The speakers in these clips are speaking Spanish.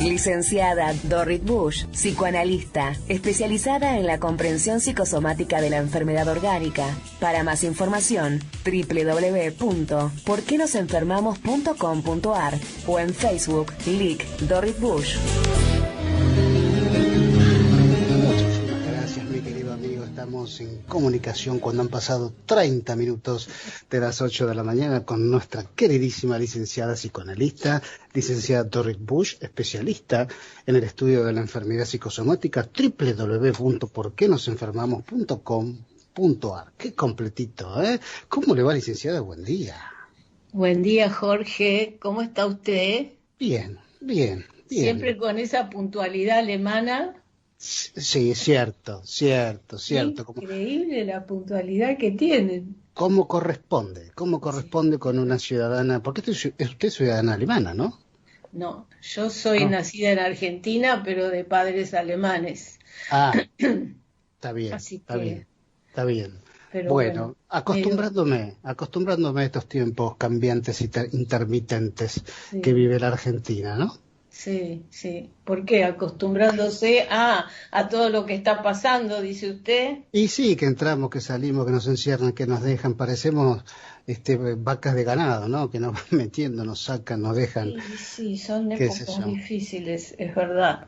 Licenciada Dorrit Bush, psicoanalista, especializada en la comprensión psicosomática de la enfermedad orgánica. Para más información, www.porquenosenfermamos.com.ar o en Facebook, Lic Dorrit Bush. Muchísimas gracias, mi querido amigo. Estamos en comunicación cuando han pasado 30 minutos de las 8 de la mañana con nuestra queridísima licenciada psicoanalista, licenciada Dorrit Bush, especialista en el estudio de la enfermedad psicosomática, www.porquenosenfermamos.com.ar. Qué completito, ¿eh? ¿Cómo le va, licenciada? Buen día. Buen día, Jorge. ¿Cómo está usted? Bien, bien, bien. Siempre con esa puntualidad alemana. Sí, cierto. Increíble la puntualidad que tienen. ¿Cómo corresponde con una ciudadana? Porque usted es ciudadana alemana, ¿no? No, yo soy nacida en Argentina, pero de padres alemanes. Ah, está bien, Así está que, bien, está bien. Pero Bueno, acostumbrándome a estos tiempos cambiantes y intermitentes que vive la Argentina, ¿no? Sí. ¿Por qué? Acostumbrándose a todo lo que está pasando, dice usted. Y sí, que entramos, que salimos, que nos encierran, que nos dejan, parecemos vacas de ganado, ¿no? Que nos van metiendo, nos sacan, nos dejan. Sí, son épocas difíciles, es verdad.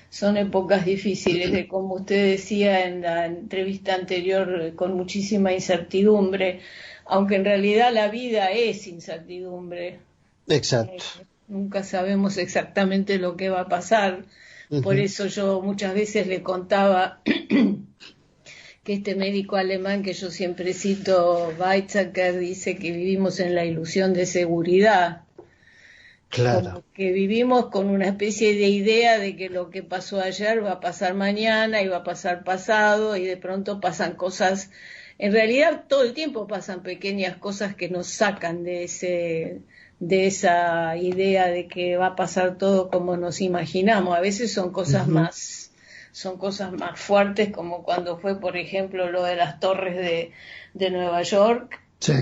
Son épocas difíciles, de como usted decía en la entrevista anterior, con muchísima incertidumbre, aunque en realidad la vida es incertidumbre. Exacto. Nunca sabemos exactamente lo que va a pasar. Por eso yo muchas veces le contaba que este médico alemán que yo siempre cito, Weizsäcker, dice que vivimos en la ilusión de seguridad. Claro. Como que vivimos con una especie de idea de que lo que pasó ayer va a pasar mañana y va a pasar pasado, y de pronto pasan cosas. En realidad todo el tiempo pasan pequeñas cosas que nos sacan de esa idea de que va a pasar todo como nos imaginamos. A veces son cosas más fuertes, como cuando fue, por ejemplo, lo de las torres de Nueva York. Sí.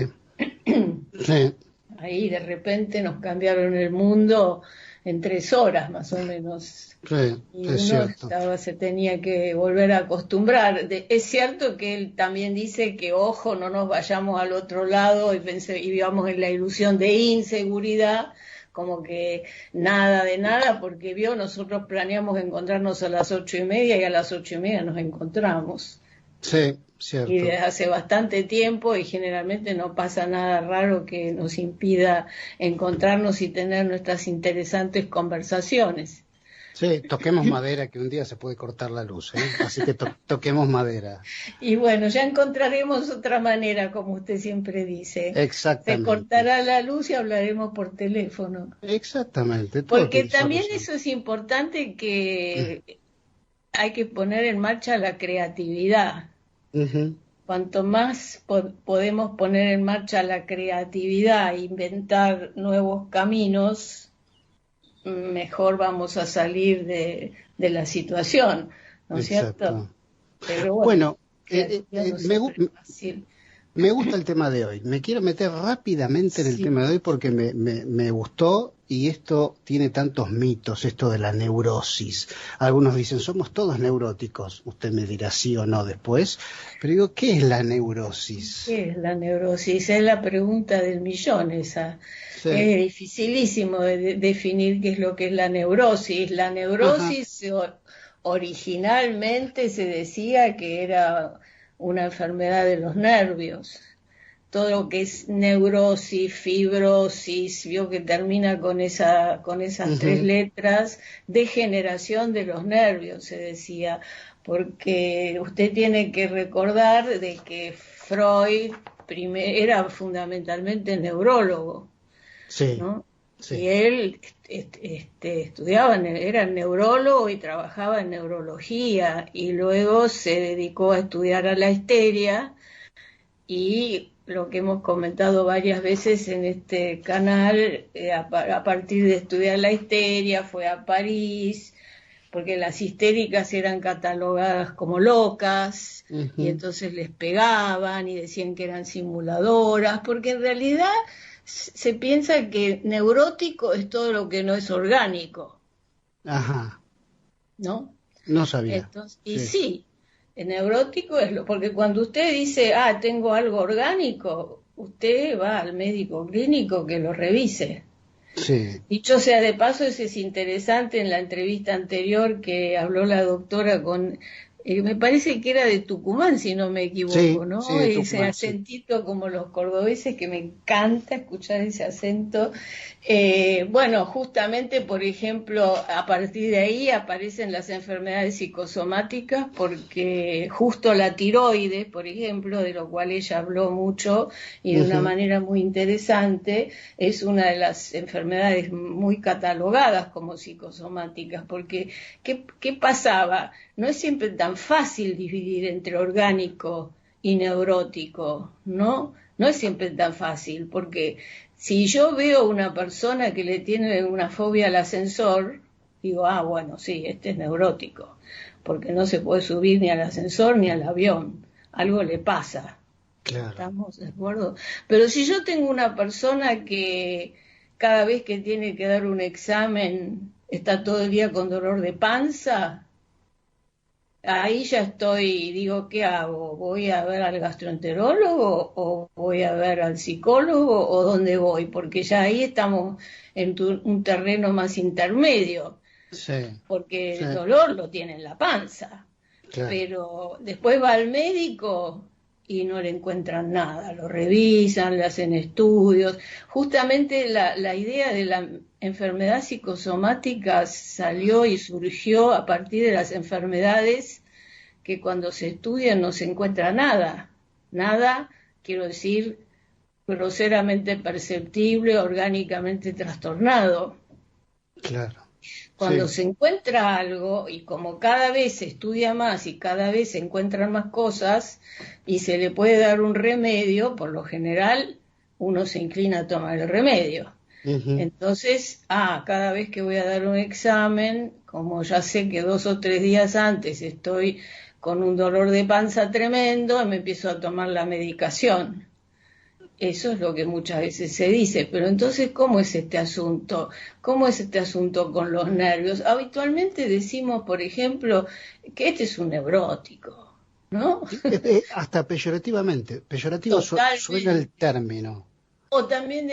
Ahí de repente nos cambiaron el mundo en 3 horas más o menos. Y uno se tenía que volver a acostumbrar. Es cierto que él también dice que, ojo, no nos vayamos al otro lado y vivamos en la ilusión de inseguridad, como que nada de nada, porque nosotros planeamos encontrarnos a las 8:30 y a las 8:30 nos encontramos. Sí, cierto. Y desde hace bastante tiempo, y generalmente no pasa nada raro que nos impida encontrarnos y tener nuestras interesantes conversaciones. Sí, toquemos madera, que un día se puede cortar la luz, ¿eh? Así que toquemos madera. Y bueno, ya encontraremos otra manera, como usted siempre dice. Exactamente. Se cortará la luz y hablaremos por teléfono. Exactamente. Porque también eso es importante, que hay que poner en marcha la creatividad. Cuanto más podemos poner en marcha la creatividad, inventar nuevos caminos, mejor vamos a salir de la situación, ¿no es cierto? Pero bueno, me gusta el tema de hoy. Me quiero meter rápidamente en el tema de hoy porque me gustó, y esto tiene tantos mitos, esto de la neurosis. Algunos dicen, somos todos neuróticos. Usted me dirá sí o no después. Pero digo, ¿qué es la neurosis? ¿Qué es la neurosis? Es la pregunta del millón esa. Sí. Es dificilísimo definir qué es lo que es la neurosis. La neurosis originalmente se decía que era una enfermedad de los nervios. Todo lo que es neurosis, fibrosis, vio que termina con esas 3 letras, degeneración de los nervios, se decía, porque usted tiene que recordar de que Freud era fundamentalmente neurólogo, ¿no? Sí. Y él estudiaba, era neurólogo y trabajaba en neurología, y luego se dedicó a estudiar a la histeria, y lo que hemos comentado varias veces en este canal, a partir de estudiar la histeria fue a París, porque las histéricas eran catalogadas como locas, y entonces les pegaban y decían que eran simuladoras, porque en realidad se piensa que neurótico es todo lo que no es orgánico. Ajá, ¿no? no sabía. Entonces, y Sí, sí, el neurótico es porque cuando usted dice, tengo algo orgánico, usted va al médico clínico que lo revise. sí, Dicho sea de paso, ese es interesante en la entrevista anterior que habló la doctora con, me parece que era de Tucumán, si no me equivoco, sí, sí, ¿no? de Ese Tucumán, sí. acentito como los cordobeses, que me encanta escuchar ese acento. Bueno, justamente, por ejemplo, a partir de ahí aparecen las enfermedades psicosomáticas, porque justo la tiroides, por ejemplo, de lo cual ella habló mucho y de una Ujú, manera muy interesante, es una de las enfermedades muy catalogadas como psicosomáticas, porque ¿qué pasaba? No es siempre tan fácil dividir entre orgánico y neurótico, ¿no? No es siempre tan fácil, porque si yo veo una persona que le tiene una fobia al ascensor, digo, bueno, sí, este es neurótico, porque no se puede subir ni al ascensor ni al avión, algo le pasa. claro. ¿Estamos de acuerdo? Pero si yo tengo una persona que cada vez que tiene que dar un examen está todo el día con dolor de panza, ahí ya estoy, digo, ¿qué hago? ¿Voy a ver al gastroenterólogo o voy a ver al psicólogo o dónde voy? Porque ya ahí estamos en un terreno más intermedio, Sí, porque sí, el dolor lo tiene en la panza, claro. pero después va al médico y no le encuentran nada, lo revisan, le hacen estudios. Justamente la idea de la enfermedad psicosomática salió y surgió a partir de las enfermedades que cuando se estudian no se encuentra nada, nada, quiero decir, groseramente perceptible, orgánicamente trastornado. Claro, Cuando sí, se encuentra algo y como cada vez se estudia más y cada vez se encuentran más cosas y se le puede dar un remedio, por lo general uno se inclina a tomar el remedio. ujú, Entonces, cada vez que voy a dar un examen, como ya sé que 2 o 3 días antes estoy con un dolor de panza tremendo, me empiezo a tomar la medicación. Eso es lo que muchas veces se dice, pero entonces, ¿cómo es este asunto? ¿Cómo es este asunto con los nervios? Habitualmente decimos, por ejemplo, que este es un neurótico, ¿no? sí, hasta peyorativamente, peyorativo suena el Totalmente. término. O también,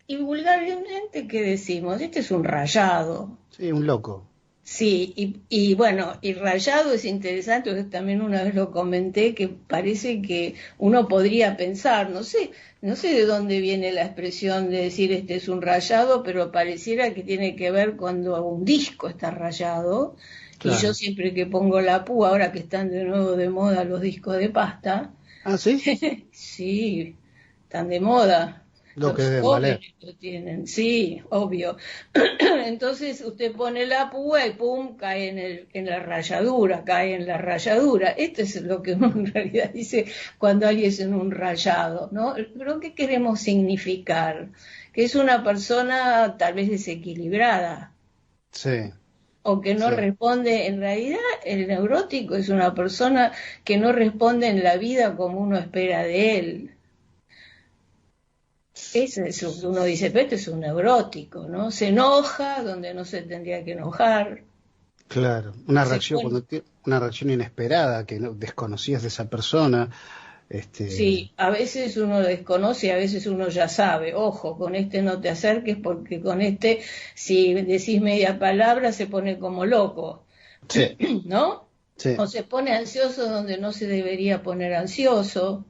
y vulgarmente, ¿qué decimos? Este es un rayado. Sí, un loco. Sí, y bueno, y rayado es interesante, porque también una vez lo comenté, que parece que uno podría pensar, no sé de dónde viene la expresión de decir este es un rayado, pero pareciera que tiene que ver cuando un disco está rayado, y yo Claro. siempre que pongo la púa, ahora que están de nuevo de moda los discos de pasta, Ah, sí, sí, están de moda. lo que Los deben valer. jóvenes lo tienen, sí, obvio. Entonces usted pone la púa y pum, cae en la rayadura, cae en la rayadura. Esto es lo que uno en realidad dice cuando alguien es en un rayado, ¿no? Pero ¿qué queremos significar? Que es una persona tal vez desequilibrada Sí, o que no sí. responde. En realidad el neurótico es una persona que no responde en la vida como uno espera de él. Eso es lo que uno dice, pero este es un neurótico, ¿no? Se enoja donde no se tendría que enojar, Claro, una se reacción pone, una reacción inesperada que no desconocías de esa persona, sí, a veces uno desconoce y a veces uno ya sabe, ojo, con este no te acerques porque con este, si decís media palabra, se pone como loco, sí, ¿no? sí, O se pone ansioso donde no se debería poner ansioso.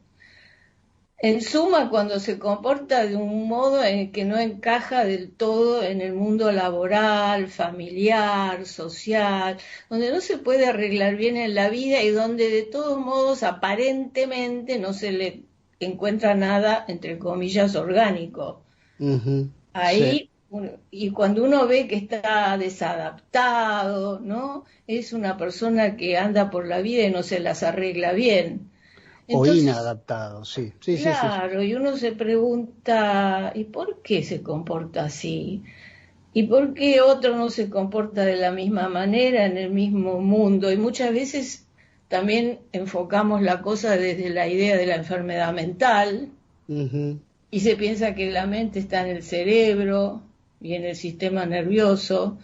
En suma, cuando se comporta de un modo en el que no encaja del todo en el mundo laboral, familiar, social, donde no se puede arreglar bien en la vida y donde de todos modos aparentemente no se le encuentra nada, entre comillas, orgánico. ujú, sí. Ahí, y cuando uno ve que está desadaptado, ¿no? Es una persona que anda por la vida y no se las arregla bien. O Entonces, inadaptado, sí, sí, sí, sí, sí. claro, y uno se pregunta, ¿y por qué se comporta así? ¿Y por qué otro no se comporta de la misma manera en el mismo mundo? Y muchas veces también enfocamos la cosa desde la idea de la enfermedad mental Ujú, y se piensa que la mente está en el cerebro y en el sistema nervioso.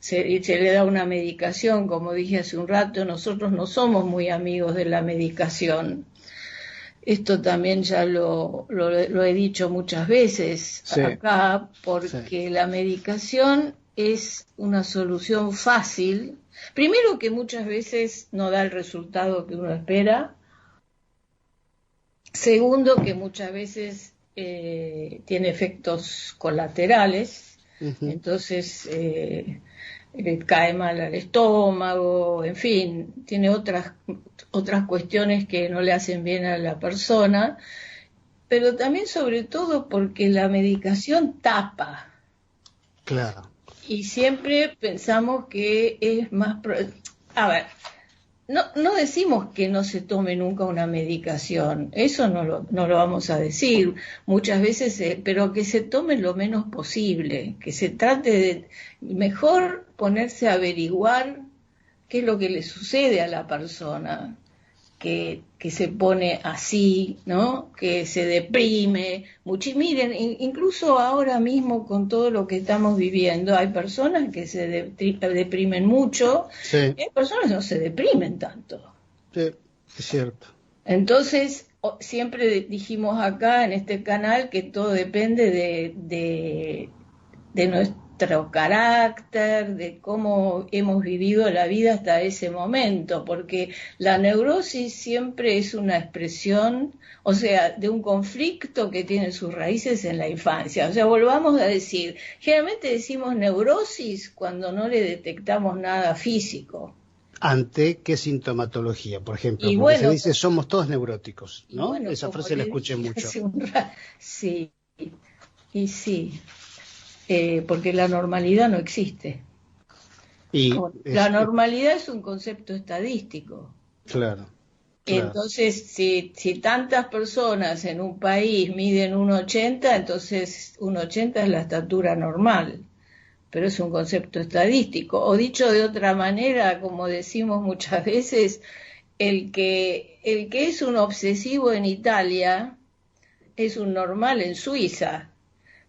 se le da una medicación, como dije hace un rato, nosotros no somos muy amigos de la medicación. Esto también ya lo he dicho muchas veces acá, porque la medicación es una solución fácil. Primero, que muchas veces no da el resultado que uno espera. Segundo, que muchas veces tiene efectos colaterales. Entonces le cae mal al estómago, en fin, tiene otras cuestiones que no le hacen bien a la persona, pero también sobre todo porque la medicación tapa. Claro. Y siempre pensamos que es más... A ver, no decimos que no se tome nunca una medicación, eso no lo vamos a decir muchas veces, pero que se tome lo menos posible, que se trate de mejor ponerse a averiguar qué es lo que le sucede a la persona que se pone así, ¿no? Que se deprime. Miren, incluso ahora mismo con todo lo que estamos viviendo, hay personas que se deprimen mucho, y hay personas que no se deprimen tanto. Sí, es cierto. Entonces, siempre dijimos acá en este canal que todo depende de nuestro carácter, de cómo hemos vivido la vida hasta ese momento, porque la neurosis siempre es una expresión, o sea, de un conflicto que tiene sus raíces en la infancia. O sea, volvamos a decir, generalmente decimos neurosis cuando no le detectamos nada físico. ¿Ante qué sintomatología, por ejemplo? Y porque bueno, se dice somos todos neuróticos, ¿no? Bueno, esa frase la escuché mucho. Sí, y sí. Porque la normalidad no existe. La normalidad es un concepto estadístico. Claro. Entonces, si tantas personas en un país miden 1,80, entonces 1,80 es la estatura normal, pero es un concepto estadístico. O dicho de otra manera, como decimos muchas veces, el que es un obsesivo en Italia es un normal en Suiza.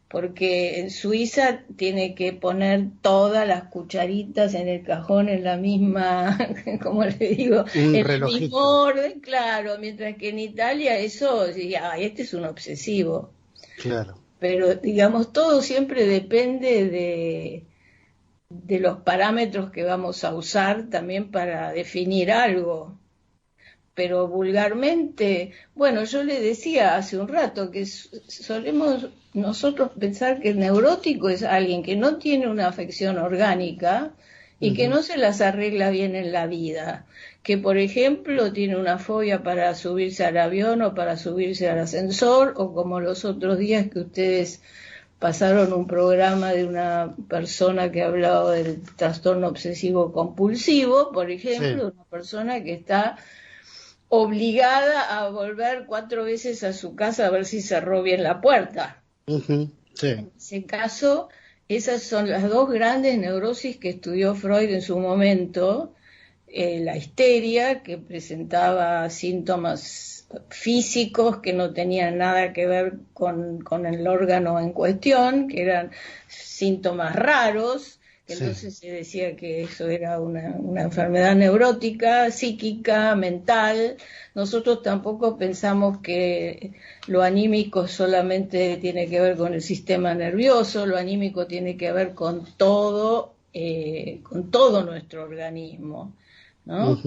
Porque en Suiza tiene que poner todas las cucharitas en el cajón en la misma, como le digo, en el mismo orden, claro, mientras que en Italia eso, este es un obsesivo. Claro. Pero, digamos, todo siempre depende de los parámetros que vamos a usar también para definir algo. Pero vulgarmente, bueno, yo le decía hace un rato que solemos nosotros pensar que el neurótico es alguien que no tiene una afección orgánica y que no se las arregla bien en la vida, que por ejemplo tiene una fobia para subirse al avión o para subirse al ascensor, o como los otros días que ustedes pasaron un programa de una persona que hablaba del trastorno obsesivo compulsivo, por ejemplo, una persona que está obligada a volver 4 veces a su casa a ver si cerró bien la puerta. En ese caso, esas son las dos grandes neurosis que estudió Freud en su momento. La histeria, que presentaba síntomas físicos que no tenían nada que ver con el órgano en cuestión, que eran síntomas raros. Entonces se decía que eso era una enfermedad neurótica, psíquica, mental. Nosotros tampoco pensamos que lo anímico solamente tiene que ver con el sistema nervioso, lo anímico tiene que ver con todo nuestro organismo, ¿no?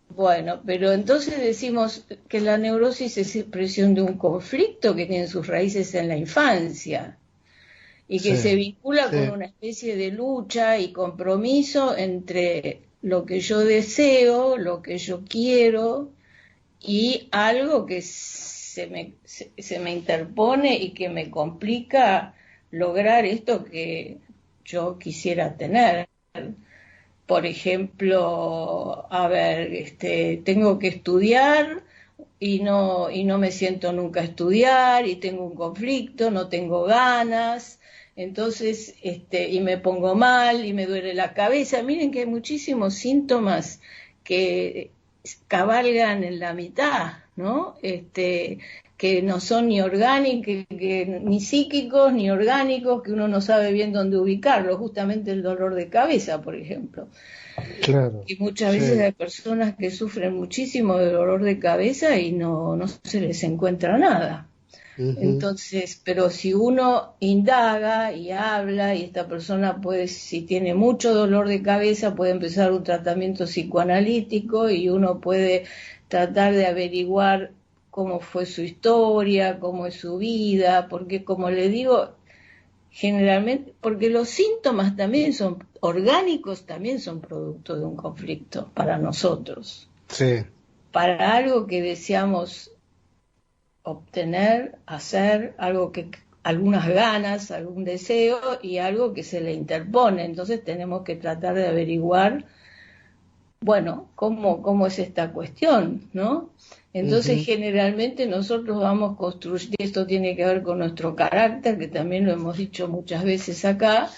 Bueno, pero entonces decimos que la neurosis es expresión de un conflicto que tiene sus raíces en la infancia y que se vincula con una especie de lucha y compromiso entre lo que yo deseo, lo que yo quiero y algo que se me interpone y que me complica lograr esto que yo quisiera tener. Por ejemplo, tengo que estudiar y no me siento nunca a estudiar y tengo un conflicto, no tengo ganas. Entonces, y me pongo mal y me duele la cabeza. Miren que hay muchísimos síntomas que cabalgan en la mitad, ¿no? que no son ni orgánicos, ni psíquicos, ni orgánicos, que uno no sabe bien dónde ubicarlo, justamente el dolor de cabeza, por ejemplo. Claro. Y muchas veces hay personas que sufren muchísimo de dolor de cabeza y no se les encuentra nada. Entonces, pero si uno indaga y habla, y esta persona puede, si tiene mucho dolor de cabeza, puede empezar un tratamiento psicoanalítico y uno puede tratar de averiguar cómo fue su historia, cómo es su vida, porque como le digo, generalmente, porque los síntomas también son orgánicos, también son producto de un conflicto para nosotros. Sí. Para algo que deseamos obtener, hacer, algo que, algunas ganas, algún deseo y algo que se le interpone. Entonces tenemos que tratar de averiguar, bueno, cómo es esta cuestión, ¿no? Entonces generalmente nosotros vamos construyendo, esto tiene que ver con nuestro carácter, que también lo hemos dicho muchas veces acá,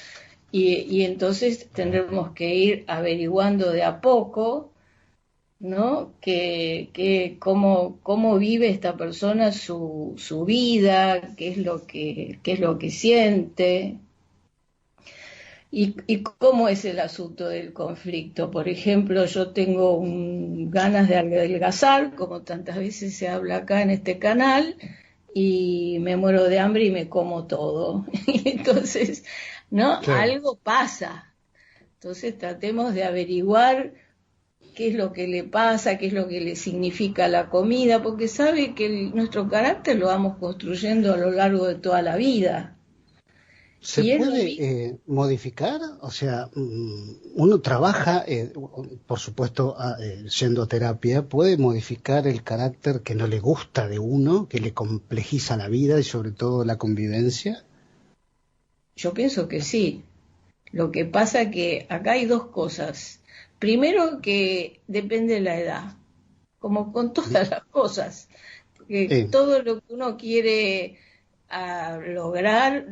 y entonces tendremos que ir averiguando de a poco, ¿no? Cómo vive esta persona su vida, qué es lo que siente, y cómo es el asunto del conflicto. Por ejemplo, yo tengo ganas de adelgazar, como tantas veces se habla acá en este canal, y me muero de hambre y me como todo. Entonces, ¿no? Claro. Algo pasa. Entonces tratemos de averiguar qué es lo que le pasa, qué es lo que le significa la comida, porque sabe que nuestro carácter lo vamos construyendo a lo largo de toda la vida. ¿Se puede modificar? O sea, uno trabaja, por supuesto, yendo a terapia, ¿puede modificar el carácter que no le gusta de uno, que le complejiza la vida y sobre todo la convivencia? Yo pienso que sí. Lo que pasa que acá hay dos cosas. Primero, que depende de la edad, como con todas las cosas. Todo lo que uno quiere lograr,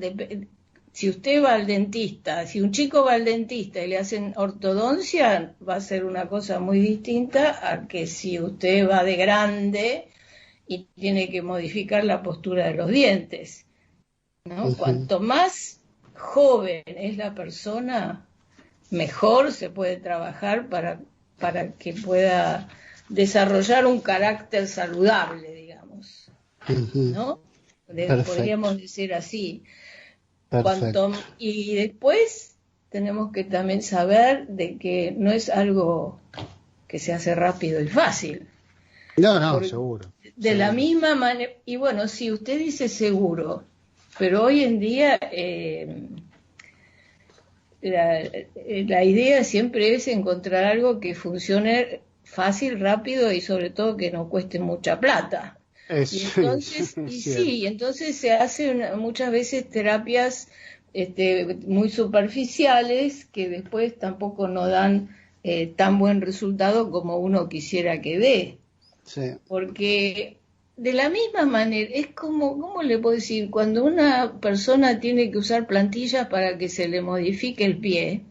si usted va al dentista, si un chico va al dentista y le hacen ortodoncia, va a ser una cosa muy distinta a que si usted va de grande y tiene que modificar la postura de los dientes, ¿no? Cuanto más joven es la persona, mejor se puede trabajar para que pueda desarrollar un carácter saludable, digamos, ¿no? Podríamos decir así. Y después tenemos que también saber de que no es algo que se hace rápido y fácil. No, seguro. De la misma manera, y bueno, sí, usted dice seguro, pero hoy en día la idea siempre es encontrar algo que funcione fácil, rápido y sobre todo que no cueste mucha plata. Y entonces se hacen muchas veces terapias muy superficiales que después tampoco no dan tan buen resultado como uno quisiera que dé. Sí. Porque de la misma manera, es como, ¿cómo le puedo decir? Cuando una persona tiene que usar plantillas para que se le modifique el pie,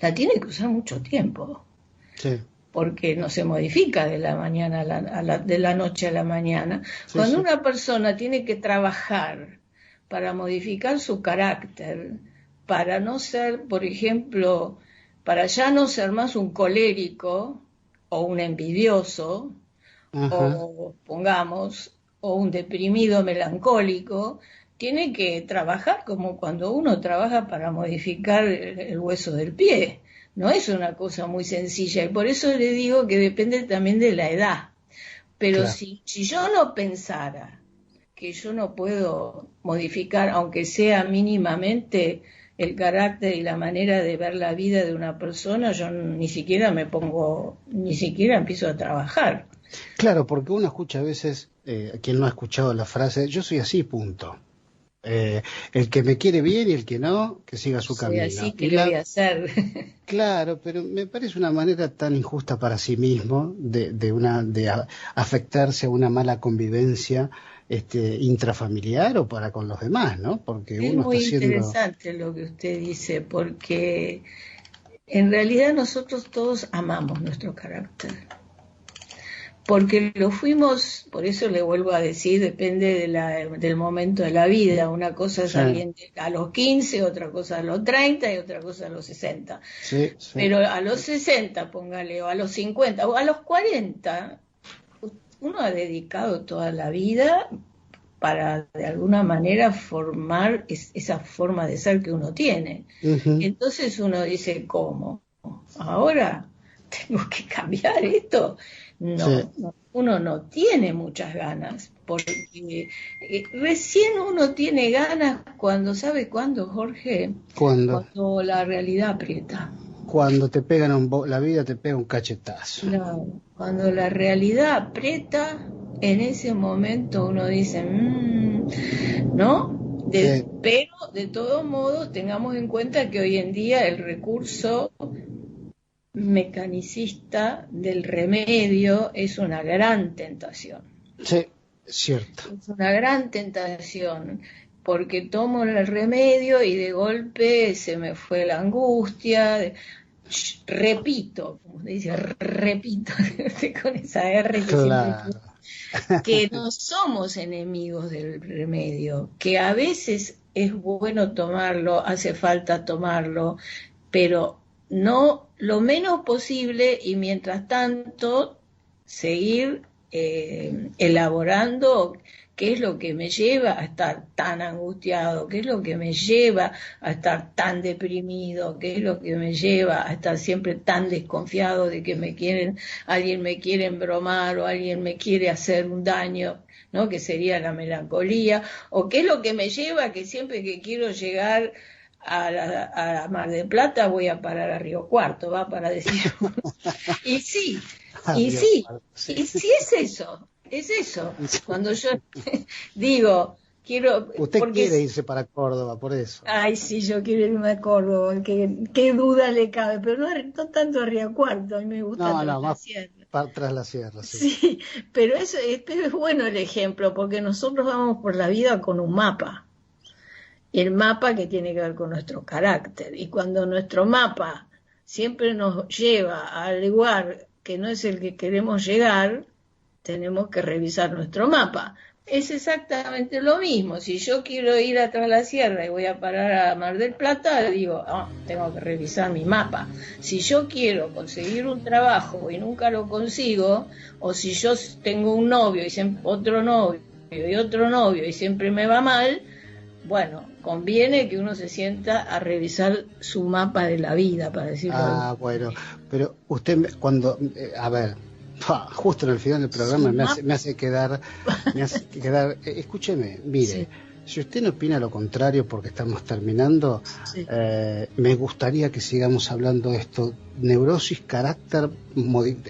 la tiene que usar mucho tiempo. Sí. Porque no se modifica de la mañana de la noche a la mañana. Cuando una persona tiene que trabajar para modificar su carácter, para no ser, por ejemplo, para ya no ser más un colérico o un envidioso, o pongamos, o un deprimido melancólico, tiene que trabajar como cuando uno trabaja para modificar el hueso del pie. No es una cosa muy sencilla y por eso le digo que depende también de la edad. Pero claro, si yo no pensara que yo no puedo modificar, aunque sea mínimamente, el carácter y la manera de ver la vida de una persona, yo ni siquiera empiezo a trabajar. Claro, porque uno escucha a veces, quien no ha escuchado la frase, yo soy así, punto. El que me quiere bien y el que no, que siga su camino. Así que le voy a hacer. Claro, pero me parece una manera tan injusta para sí mismo de afectarse a una mala convivencia intrafamiliar o para con los demás, ¿no? Porque es uno muy está haciendo... interesante lo que usted dice, porque en realidad nosotros todos amamos nuestro carácter. porque lo fuimos, por eso le vuelvo a decir, depende del momento de la vida. Una cosa es alguien a los 15, otra cosa a los 30 y otra cosa a los 60. Sí. Pero a los 60, póngale, o a los 50, o a los 40, uno ha dedicado toda la vida para de alguna manera formar esa forma de ser que uno tiene. Uh-huh. Entonces uno dice, ¿cómo? ¿Ahora tengo que cambiar esto? No, uno no tiene muchas ganas, porque recién uno tiene ganas cuando, ¿sabe cuándo, Jorge? Cuando la realidad aprieta. Cuando te pegan la vida te pega un cachetazo. Claro, cuando la realidad aprieta, en ese momento uno dice, ¿no? Pero de todos modos tengamos en cuenta que hoy en día el recurso mecanicista del remedio es una gran tentación. Sí, cierto. Es una gran tentación, porque tomo el remedio y de golpe se me fue la angustia. Repito, como se dice, repito, con esa R que claro. Que no somos enemigos del remedio, que a veces es bueno tomarlo, hace falta tomarlo, pero no lo menos posible, y mientras tanto seguir elaborando qué es lo que me lleva a estar tan angustiado, qué es lo que me lleva a estar tan deprimido, qué es lo que me lleva a estar siempre tan desconfiado de que alguien me quiere embromar o alguien me quiere hacer un daño, ¿no? Que sería la melancolía, o qué es lo que me lleva a que siempre que quiero llegar a Mar del Plata voy a parar a Río Cuarto, va para decir. Y sí, es eso. Es eso, cuando yo digo, quiero... Usted quiere irse para Córdoba, por eso. Ay, sí, yo quiero irme a Córdoba, qué duda le cabe, pero no tanto a Río Cuarto, a mí me gusta la sierra. Tras la sierra, sí. Sí, pero es bueno el ejemplo, porque nosotros vamos por la vida con un mapa, el mapa que tiene que ver con nuestro carácter, y cuando nuestro mapa siempre nos lleva al lugar que no es el que queremos llegar, tenemos que revisar nuestro mapa. Es exactamente lo mismo. Si yo quiero ir atrás la sierra y voy a parar a Mar del Plata, digo, tengo que revisar mi mapa. Si yo quiero conseguir un trabajo y nunca lo consigo, o si yo tengo un novio y otro novio y otro novio y siempre me va mal, bueno, conviene que uno se sienta a revisar su mapa de la vida, para decirlo. Bueno, pero usted a ver, justo en el final del programa me hace quedar, escúcheme, mire, si usted no opina lo contrario porque estamos terminando, me gustaría que sigamos hablando de esto, neurosis, carácter,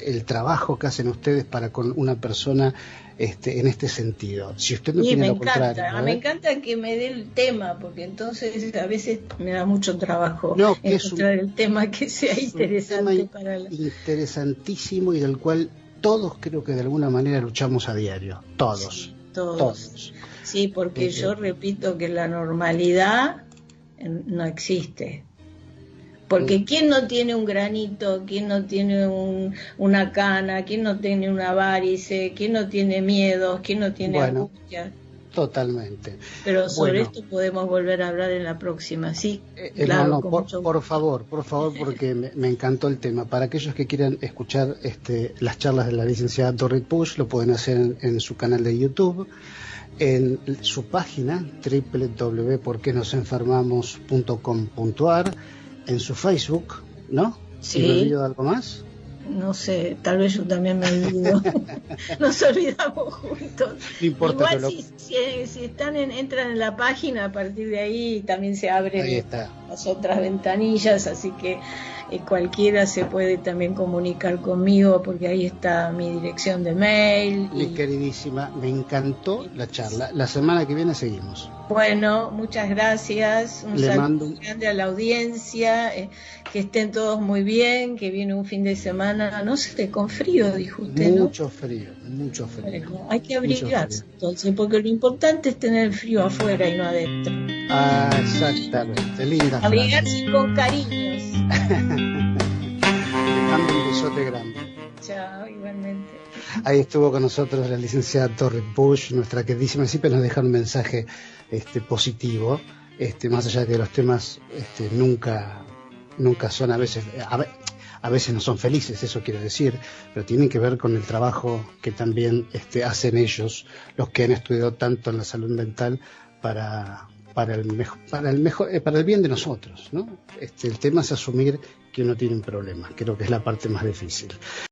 el trabajo que hacen ustedes para con una persona en este sentido. Si usted no opina lo contrario. Me encanta que me dé el tema, porque entonces a veces me da mucho trabajo encontrar el tema que sea interesante para la... Interesantísimo, y del cual todos creo que de alguna manera luchamos a diario. Todos. Sí, todos. Sí, porque yo repito que la normalidad no existe. Porque ¿quién no tiene un granito? ¿Quién no tiene una cana? ¿Quién no tiene una varice? ¿Quién no tiene miedos? ¿Quién no tiene angustia? Totalmente. Pero sobre esto podemos volver a hablar en la próxima, ¿sí? Claro, por favor, porque me encantó el tema. Para aquellos que quieran escuchar las charlas de la licenciada Dorit Bush, lo pueden hacer en su canal de YouTube, en su página www.porquenosenfermamos.com.ar, en su Facebook, ¿no? Sí. ¿Me olvido de algo más? No sé, tal vez yo también me olvido. Nos olvidamos juntos. No importa. Igual si entran en la página, a partir de ahí también se abren las otras ventanillas, así que cualquiera se puede también comunicar conmigo, porque ahí está mi dirección de mail. Mi queridísima, me encantó la charla. La semana que viene seguimos. Bueno, muchas gracias. Un saludo grande a la audiencia. Que estén todos muy bien, que viene un fin de semana, no sé, con frío, dijo usted, ¿no? Mucho frío. Bueno, hay que abrigarse entonces, porque lo importante es tener el frío afuera y no adentro. Exactamente, linda. Abrigarse con cariños. Le mando un besote grande. Chao, igualmente. Ahí estuvo con nosotros la licenciada Dorit Bush, nuestra queridísima, siempre nos deja un mensaje positivo, más allá de que los temas nunca son a veces no son felices, eso quiero decir, pero tienen que ver con el trabajo que también hacen ellos, los que han estudiado tanto en la salud mental para el bien de nosotros, ¿no? El tema es asumir que uno tiene un problema, creo que es la parte más difícil.